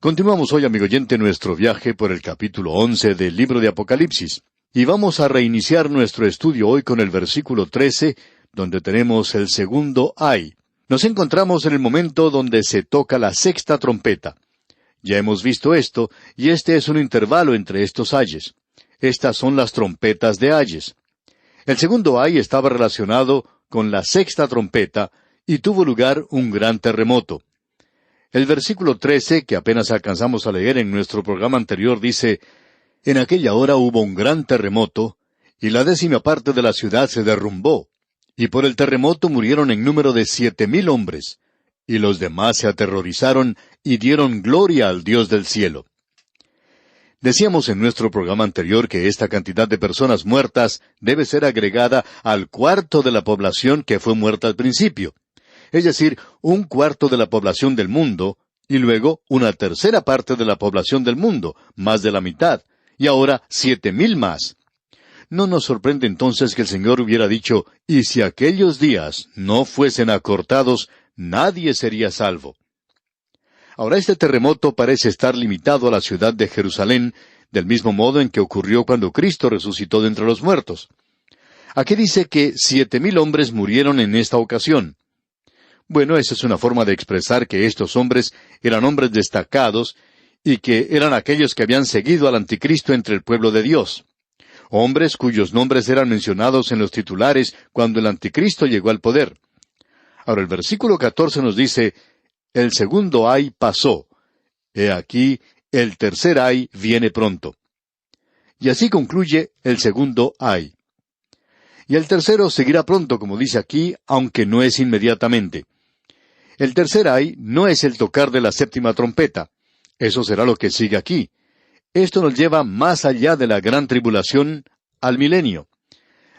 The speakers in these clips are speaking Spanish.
Continuamos hoy, amigo oyente, nuestro viaje por el capítulo 11 del libro de Apocalipsis. Y vamos a reiniciar nuestro estudio hoy con el versículo 13, donde tenemos el segundo ay. Nos encontramos en el momento donde se toca la sexta trompeta. Ya hemos visto esto, y este es un intervalo entre estos ayes. Estas son las trompetas de ayes. El segundo ay estaba relacionado con la sexta trompeta, y tuvo lugar un gran terremoto. El versículo 13, que apenas alcanzamos a leer en nuestro programa anterior, dice: En aquella hora hubo un gran terremoto, y la 10ª parte de la ciudad se derrumbó, y por el terremoto murieron en número de 7,000 hombres, y los demás se aterrorizaron y dieron gloria al Dios del cielo. Decíamos en nuestro programa anterior que esta cantidad de personas muertas debe ser agregada al cuarto de la población que fue muerta al principio. Es decir, un cuarto de la población del mundo, y luego una tercera parte de la población del mundo, más de la mitad, y ahora 7,000 más. No nos sorprende entonces que el Señor hubiera dicho: y si aquellos días no fuesen acortados, nadie sería salvo. Ahora este terremoto parece estar limitado a la ciudad de Jerusalén, del mismo modo en que ocurrió cuando Cristo resucitó de entre los muertos. Aquí dice que 7,000 hombres murieron en esta ocasión. Bueno, esa es una forma de expresar que estos hombres eran hombres destacados y que eran aquellos que habían seguido al anticristo entre el pueblo de Dios. Hombres cuyos nombres eran mencionados en los titulares cuando el anticristo llegó al poder. Ahora el versículo 14 nos dice: El segundo ay pasó. He aquí, el tercer ay viene pronto. Y así concluye el segundo ay. Y el tercero seguirá pronto, como dice aquí, aunque no es inmediatamente. El tercer ay no es el tocar de la 7ª trompeta. Eso será lo que sigue aquí. Esto nos lleva más allá de la gran tribulación al milenio.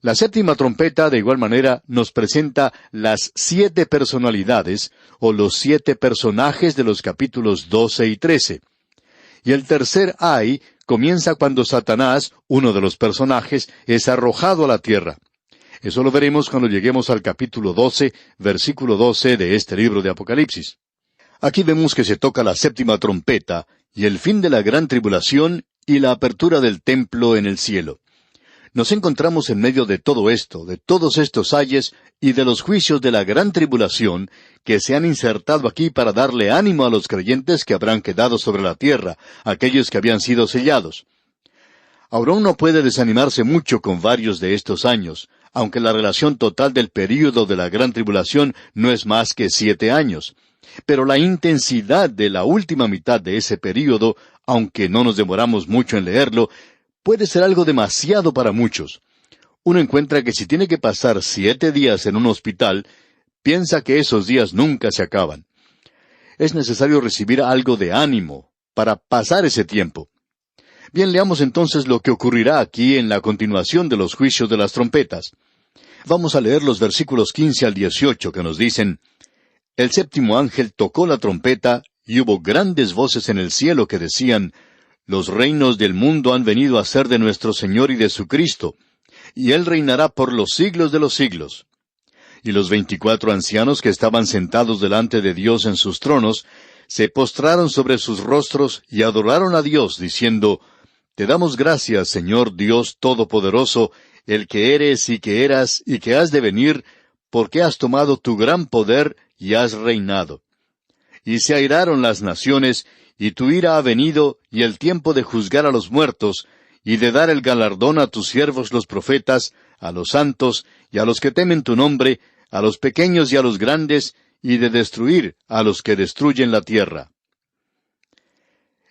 La 7ª trompeta, de igual manera, nos presenta las 7 personalidades, o los 7 personajes de los capítulos 12 y 13. Y el tercer ay comienza cuando Satanás, uno de los personajes, es arrojado a la tierra. Eso lo veremos cuando lleguemos al capítulo 12, versículo 12 de este libro de Apocalipsis. Aquí vemos que se toca la 7ª trompeta, y el fin de la gran tribulación, y la apertura del templo en el cielo. Nos encontramos en medio de todo esto, de todos estos ayes, y de los juicios de la gran tribulación, que se han insertado aquí para darle ánimo a los creyentes que habrán quedado sobre la tierra, aquellos que habían sido sellados. Ahora uno puede desanimarse mucho con varios de estos años, aunque la relación total del período de la gran tribulación no es más que 7 años. Pero la intensidad de la última mitad de ese período, aunque no nos demoramos mucho en leerlo, puede ser algo demasiado para muchos. Uno encuentra que si tiene que pasar 7 días en un hospital, piensa que esos días nunca se acaban. Es necesario recibir algo de ánimo para pasar ese tiempo. Bien, leamos entonces lo que ocurrirá aquí en la continuación de los juicios de las trompetas. Vamos a leer los versículos 15 al 18 que nos dicen: El 7º ángel tocó la trompeta, y hubo grandes voces en el cielo que decían: Los reinos del mundo han venido a ser de nuestro Señor y de su Cristo, y Él reinará por los siglos de los siglos. Y los 24 ancianos que estaban sentados delante de Dios en sus tronos, se postraron sobre sus rostros y adoraron a Dios, diciendo: Te damos gracias, Señor Dios Todopoderoso, el que eres y que eras y que has de venir, porque has tomado tu gran poder y has reinado. Y se airaron las naciones, y tu ira ha venido, y el tiempo de juzgar a los muertos, y de dar el galardón a tus siervos los profetas, a los santos, y a los que temen tu nombre, a los pequeños y a los grandes, y de destruir a los que destruyen la tierra.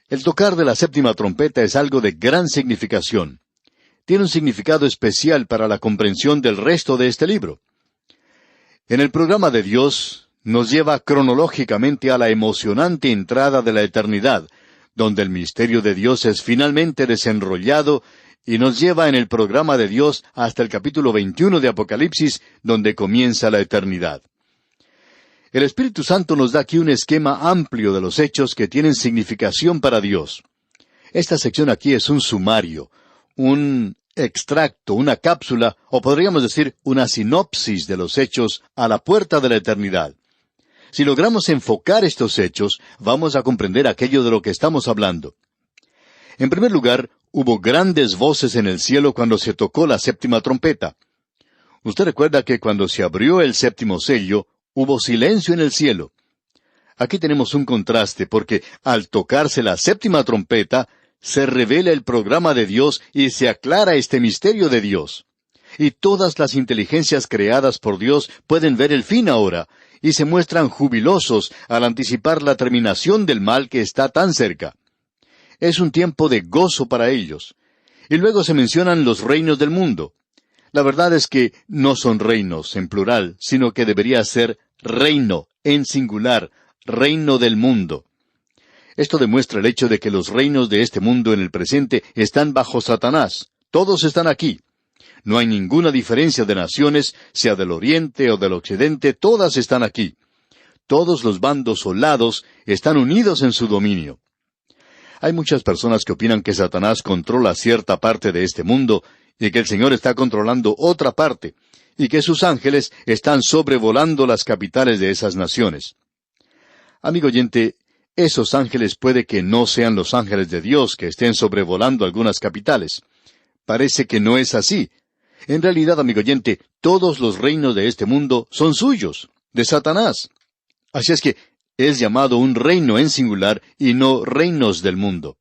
El tocar de la 7ª trompeta es algo de gran significación. Tiene un significado especial para la comprensión del resto de este libro. En el programa de Dios, nos lleva cronológicamente a la emocionante entrada de la eternidad, donde el misterio de Dios es finalmente desenrollado, y nos lleva en el programa de Dios hasta el capítulo 21 de Apocalipsis, donde comienza la eternidad. El Espíritu Santo nos da aquí un esquema amplio de los hechos que tienen significación para Dios. Esta sección aquí es un sumario, un extracto, una cápsula, o podríamos decir una sinopsis de los hechos a la puerta de la eternidad. Si logramos enfocar estos hechos, vamos a comprender aquello de lo que estamos hablando. En primer lugar, hubo grandes voces en el cielo cuando se tocó la séptima trompeta. Usted recuerda que cuando se abrió el séptimo sello, hubo silencio en el cielo. Aquí tenemos un contraste porque al tocarse la séptima trompeta, se revela el programa de Dios y se aclara este misterio de Dios. Y todas las inteligencias creadas por Dios pueden ver el fin ahora, y se muestran jubilosos al anticipar la terminación del mal que está tan cerca. Es un tiempo de gozo para ellos. Y luego se mencionan los reinos del mundo. La verdad es que no son reinos en plural, sino que debería ser reino en singular, reino del mundo. Esto demuestra el hecho de que los reinos de este mundo en el presente están bajo Satanás. Todos están aquí. No hay ninguna diferencia de naciones, sea del oriente o del occidente, todas están aquí. Todos los bandos o lados están unidos en su dominio. Hay muchas personas que opinan que Satanás controla cierta parte de este mundo y que el Señor está controlando otra parte, y que sus ángeles están sobrevolando las capitales de esas naciones. Amigo oyente, esos ángeles puede que no sean los ángeles de Dios que estén sobrevolando algunas capitales. Parece que no es así. En realidad, amigo oyente, todos los reinos de este mundo son suyos, de Satanás. Así es que es llamado un reino en singular y no reinos del mundo.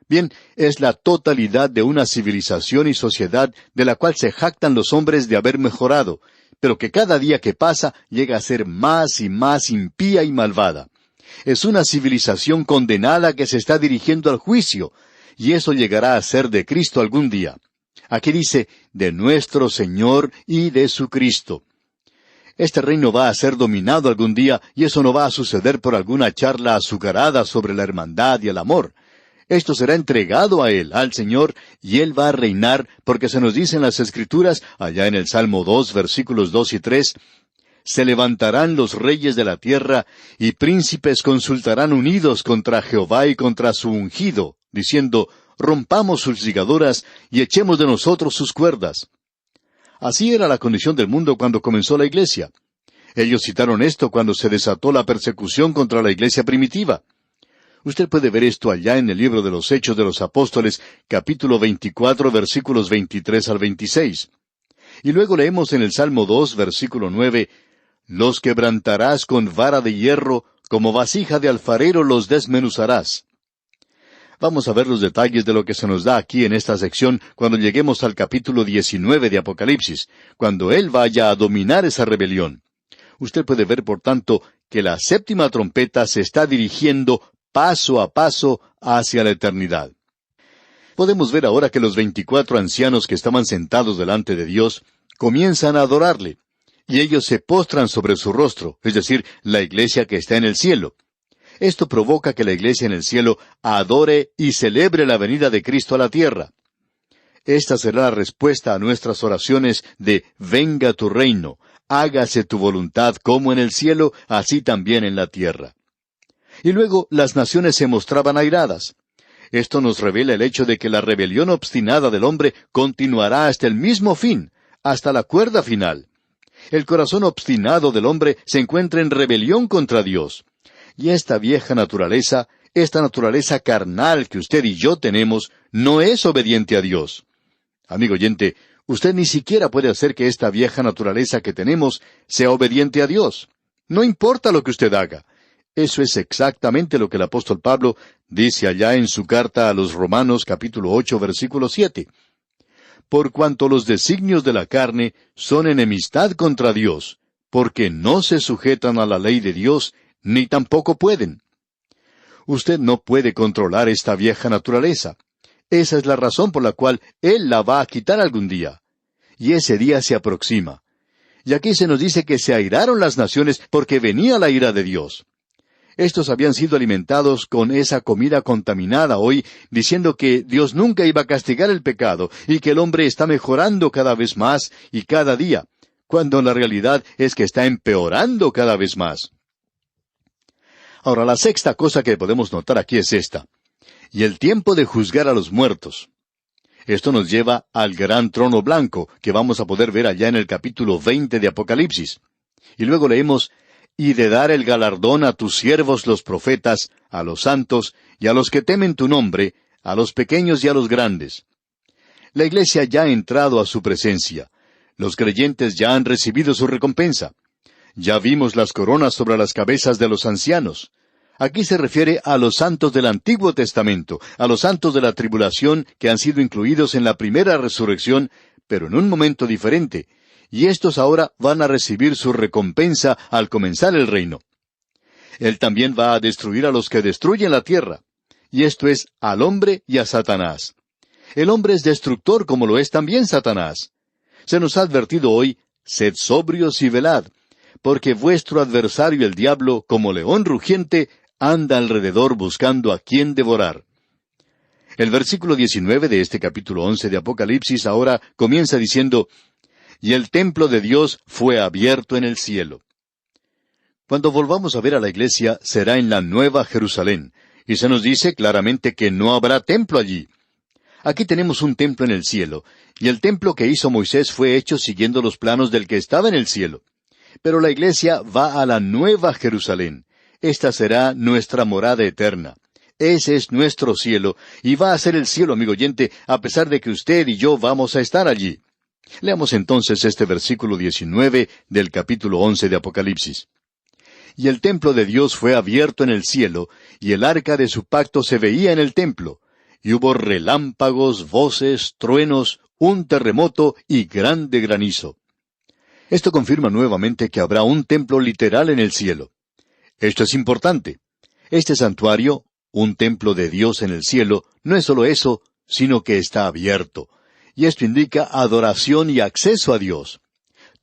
Bien, es la totalidad de una civilización y sociedad de la cual se jactan los hombres de haber mejorado, pero que cada día que pasa llega a ser más y más impía y malvada. Es una civilización condenada que se está dirigiendo al juicio, y eso llegará a ser de Cristo algún día. Aquí dice, de nuestro Señor y de su Cristo. Este reino va a ser dominado algún día, y eso no va a suceder por alguna charla azucarada sobre la hermandad y el amor. Esto será entregado a Él, al Señor, y Él va a reinar, porque se nos dice en las Escrituras, allá en el Salmo 2, versículos 2 y 3, «Se levantarán los reyes de la tierra, y príncipes consultarán unidos contra Jehová y contra su ungido, diciendo, rompamos sus ligaduras, y echemos de nosotros sus cuerdas». Así era la condición del mundo cuando comenzó la iglesia. Ellos citaron esto cuando se desató la persecución contra la iglesia primitiva. Usted puede ver esto allá en el libro de los Hechos de los Apóstoles, capítulo 24, versículos 23 al 26. Y luego leemos en el Salmo 2, versículo 9, «Los quebrantarás con vara de hierro, como vasija de alfarero los desmenuzarás». Vamos a ver los detalles de lo que se nos da aquí en esta sección cuando lleguemos al capítulo 19 de Apocalipsis, cuando Él vaya a dominar esa rebelión. Usted puede ver, por tanto, que la séptima trompeta se está dirigiendo paso a paso hacia la eternidad. Podemos ver ahora que los 24 ancianos que estaban sentados delante de Dios comienzan a adorarle, y ellos se postran sobre su rostro, es decir, la iglesia que está en el cielo. Esto provoca que la iglesia en el cielo adore y celebre la venida de Cristo a la tierra. Esta será la respuesta a nuestras oraciones de «Venga tu reino, hágase tu voluntad como en el cielo, así también en la tierra». Y luego las naciones se mostraban airadas. Esto nos revela el hecho de que la rebelión obstinada del hombre continuará hasta el mismo fin, hasta la cuerda final. El corazón obstinado del hombre se encuentra en rebelión contra Dios. Y esta vieja naturaleza, esta naturaleza carnal que usted y yo tenemos, no es obediente a Dios. Amigo oyente, usted ni siquiera puede hacer que esta vieja naturaleza que tenemos sea obediente a Dios. No importa lo que usted haga. Eso es exactamente lo que el apóstol Pablo dice allá en su carta a los Romanos capítulo 8, versículo 7. Por cuanto los designios de la carne son enemistad contra Dios, porque no se sujetan a la ley de Dios, ni tampoco pueden. Usted no puede controlar esta vieja naturaleza. Esa es la razón por la cual Él la va a quitar algún día. Y ese día se aproxima. Y aquí se nos dice que se airaron las naciones porque venía la ira de Dios. Estos habían sido alimentados con esa comida contaminada hoy, diciendo que Dios nunca iba a castigar el pecado y que el hombre está mejorando cada vez más y cada día, cuando la realidad es que está empeorando cada vez más. Ahora, la sexta cosa que podemos notar aquí es esta: y el tiempo de juzgar a los muertos. Esto nos lleva al gran trono blanco, que vamos a poder ver allá en el capítulo 20 de Apocalipsis. Y luego leemos, y de dar el galardón a tus siervos los profetas, a los santos, y a los que temen tu nombre, a los pequeños y a los grandes. La iglesia ya ha entrado a su presencia. Los creyentes ya han recibido su recompensa. Ya vimos las coronas sobre las cabezas de los ancianos. Aquí se refiere a los santos del Antiguo Testamento, a los santos de la tribulación que han sido incluidos en la primera resurrección, pero en un momento diferente, y estos ahora van a recibir su recompensa al comenzar el reino. Él también va a destruir a los que destruyen la tierra, y esto es al hombre y a Satanás. El hombre es destructor como lo es también Satanás. Se nos ha advertido hoy, sed sobrios y velad, porque vuestro adversario el diablo, como león rugiente, anda alrededor buscando a quien devorar. El versículo 19 de este capítulo 11 de Apocalipsis ahora comienza diciendo, y el templo de Dios fue abierto en el cielo. Cuando volvamos a ver a la iglesia, será en la Nueva Jerusalén, y se nos dice claramente que no habrá templo allí. Aquí tenemos un templo en el cielo, y el templo que hizo Moisés fue hecho siguiendo los planos del que estaba en el cielo. Pero la iglesia va a la Nueva Jerusalén. Esta será nuestra morada eterna. Ese es nuestro cielo, y va a ser el cielo, amigo oyente, a pesar de que usted y yo vamos a estar allí. Leamos entonces este versículo 19 del capítulo 11 de Apocalipsis. Y el templo de Dios fue abierto en el cielo, y el arca de su pacto se veía en el templo. Y hubo relámpagos, voces, truenos, un terremoto y grande granizo. Esto confirma nuevamente que habrá un templo literal en el cielo. Esto es importante. Este santuario, un templo de Dios en el cielo, no es solo eso, sino que está abierto. Y esto indica adoración y acceso a Dios.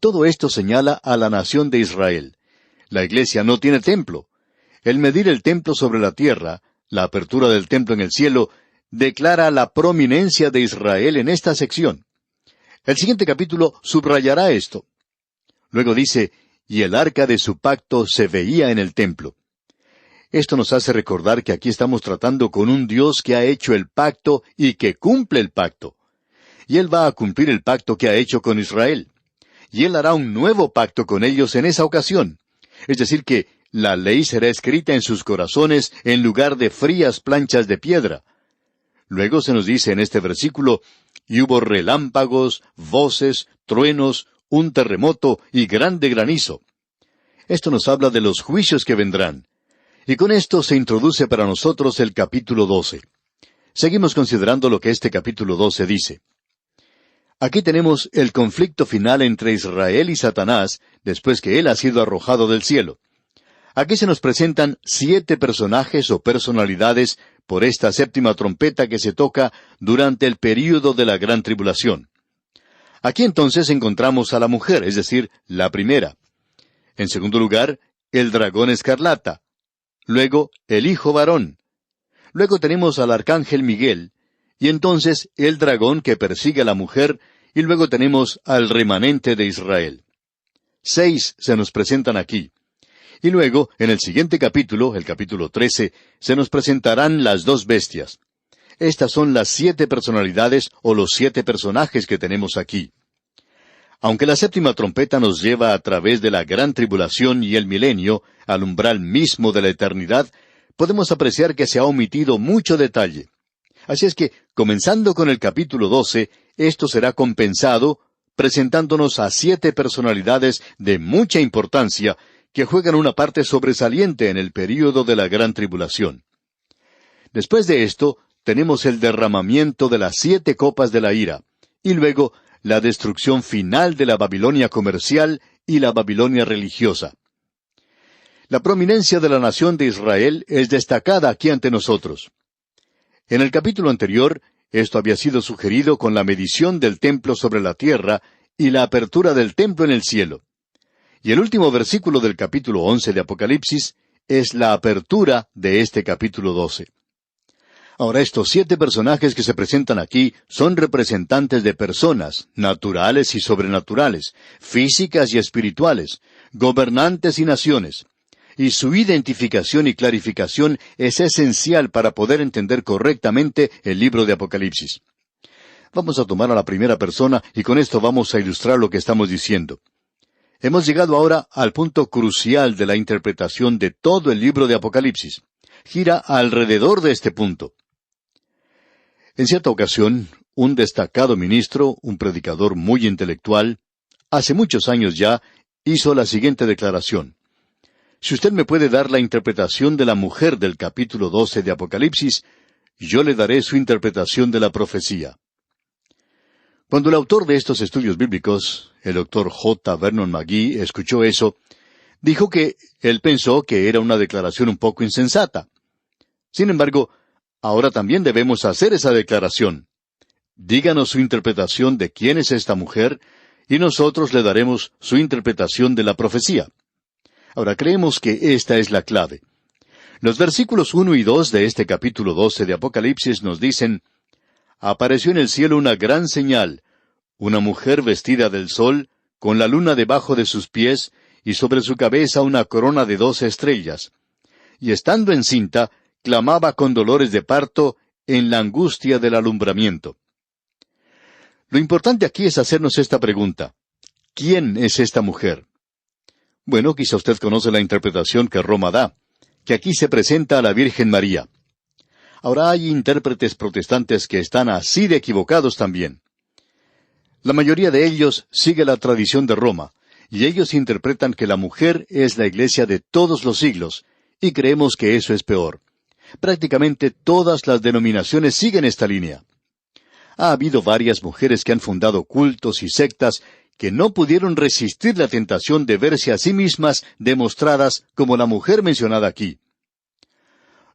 Todo esto señala a la nación de Israel. La iglesia no tiene templo. El medir el templo sobre la tierra, la apertura del templo en el cielo, declara la prominencia de Israel en esta sección. El siguiente capítulo subrayará esto. Luego dice, y el arca de su pacto se veía en el templo. Esto nos hace recordar que aquí estamos tratando con un Dios que ha hecho el pacto y que cumple el pacto. Y Él va a cumplir el pacto que ha hecho con Israel. Y Él hará un nuevo pacto con ellos en esa ocasión. Es decir que la ley será escrita en sus corazones en lugar de frías planchas de piedra. Luego se nos dice en este versículo, y hubo relámpagos, voces, truenos, un terremoto y grande granizo. Esto nos habla de los juicios que vendrán. Y con esto se introduce para nosotros el capítulo 12. Seguimos considerando lo que este capítulo 12 dice. Aquí tenemos el conflicto final entre Israel y Satanás, después que él ha sido arrojado del cielo. Aquí se nos presentan 7 personajes o personalidades por esta séptima trompeta que se toca durante el período de la gran tribulación. Aquí entonces encontramos a la mujer, es decir, la primera. En segundo lugar, el dragón escarlata. Luego, el hijo varón. Luego tenemos al arcángel Miguel, y entonces el dragón que persigue a la mujer, y luego tenemos al remanente de Israel. 6 se nos presentan aquí. Y luego, en el siguiente capítulo, el capítulo 13, se nos presentarán las 2 bestias. Estas son las 7 personalidades o los 7 personajes que tenemos aquí. Aunque la séptima trompeta nos lleva a través de la gran tribulación y el milenio, al umbral mismo de la eternidad, podemos apreciar que se ha omitido mucho detalle. Así es que, comenzando con el capítulo 12, esto será compensado, presentándonos a 7 personalidades de mucha importancia, que juegan una parte sobresaliente en el período de la gran tribulación. Después de esto, tenemos el derramamiento de las 7 copas de la ira, y luego la destrucción final de la Babilonia comercial y la Babilonia religiosa. La prominencia de la nación de Israel es destacada aquí ante nosotros. En el capítulo anterior, esto había sido sugerido con la medición del templo sobre la tierra y la apertura del templo en el cielo. Y el último versículo del capítulo 11 de Apocalipsis es la apertura de este capítulo 12. Ahora, estos 7 personajes que se presentan aquí son representantes de personas, naturales y sobrenaturales, físicas y espirituales, gobernantes y naciones. Y su identificación y clarificación es esencial para poder entender correctamente el libro de Apocalipsis. Vamos a tomar a la primera persona y con esto vamos a ilustrar lo que estamos diciendo. Hemos llegado ahora al punto crucial de la interpretación de todo el libro de Apocalipsis. Gira alrededor de este punto. En cierta ocasión, un destacado ministro, un predicador muy intelectual, hace muchos años ya, hizo la siguiente declaración. Si usted me puede dar la interpretación de la mujer del capítulo 12 de Apocalipsis, yo le daré su interpretación de la profecía. Cuando el autor de estos estudios bíblicos, el doctor J. Vernon McGee, escuchó eso, dijo que él pensó que era una declaración un poco insensata. Sin embargo, ahora también debemos hacer esa declaración. Díganos su interpretación de quién es esta mujer, y nosotros le daremos su interpretación de la profecía. Ahora, creemos que esta es la clave. Los versículos 1 y 2 de este capítulo 12 de Apocalipsis nos dicen, «Apareció en el cielo una gran señal, una mujer vestida del sol, con la luna debajo de sus pies, y sobre su cabeza una corona de 12 estrellas. Y estando encinta, clamaba con dolores de parto en la angustia del alumbramiento». Lo importante aquí es hacernos esta pregunta. ¿Quién es esta mujer? Bueno, quizá usted conoce la interpretación que Roma da, que aquí se presenta a la Virgen María. Ahora hay intérpretes protestantes que están así de equivocados también. La mayoría de ellos sigue la tradición de Roma, y ellos interpretan que la mujer es la iglesia de todos los siglos, y creemos que eso es peor. Prácticamente todas las denominaciones siguen esta línea. Ha habido varias mujeres que han fundado cultos y sectas que no pudieron resistir la tentación de verse a sí mismas demostradas como la mujer mencionada aquí.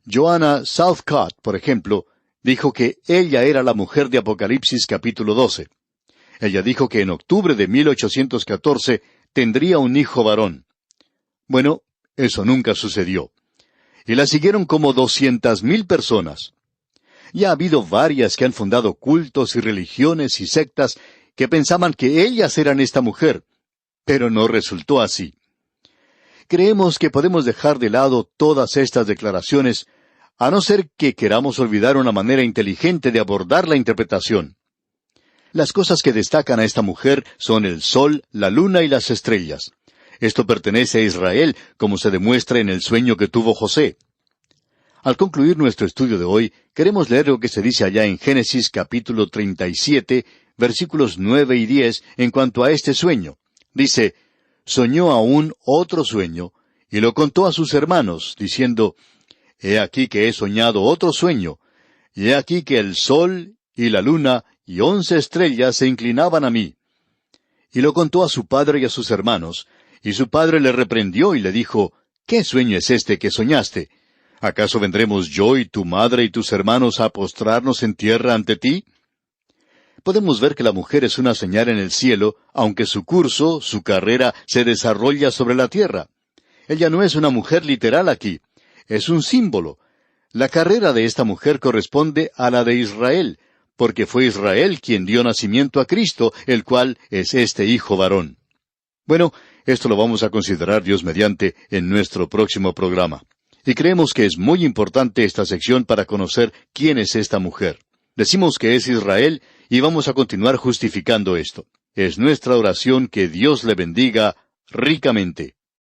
Joanna Southcott, por ejemplo, dijo que ella era la mujer de Apocalipsis capítulo 12. Ella dijo que en octubre de 1814 tendría un hijo varón. Bueno, eso nunca sucedió. Y la siguieron como 200,000 personas. Ya ha habido varias que han fundado cultos y religiones y sectas que pensaban que ellas eran esta mujer, pero no resultó así. Creemos que podemos dejar de lado todas estas declaraciones, a no ser que queramos olvidar una manera inteligente de abordar la interpretación. Las cosas que destacan a esta mujer son el sol, la luna y las estrellas. Esto pertenece a Israel, como se demuestra en el sueño que tuvo José. Al concluir nuestro estudio de hoy, queremos leer lo que se dice allá en Génesis capítulo 37, versículos 9 y 10, en cuanto a este sueño. Dice, «Soñó aún otro sueño, y lo contó a sus hermanos, diciendo, He aquí que he soñado otro sueño, y he aquí que el sol y la luna y 11 estrellas se inclinaban a mí. Y lo contó a su padre y a sus hermanos, y su padre le reprendió y le dijo, ¿Qué sueño es este que soñaste? ¿Acaso vendremos yo y tu madre y tus hermanos a postrarnos en tierra ante ti? Podemos ver que la mujer es una señal en el cielo, aunque su curso, su carrera, se desarrolla sobre la tierra. Ella no es una mujer literal aquí, es un símbolo. La carrera de esta mujer corresponde a la de Israel, porque fue Israel quien dio nacimiento a Cristo, el cual es este hijo varón. Bueno, esto lo vamos a considerar Dios mediante en nuestro próximo programa. Y creemos que es muy importante esta sección para conocer quién es esta mujer. Decimos que es Israel y vamos a continuar justificando esto. Es nuestra oración que Dios le bendiga ricamente.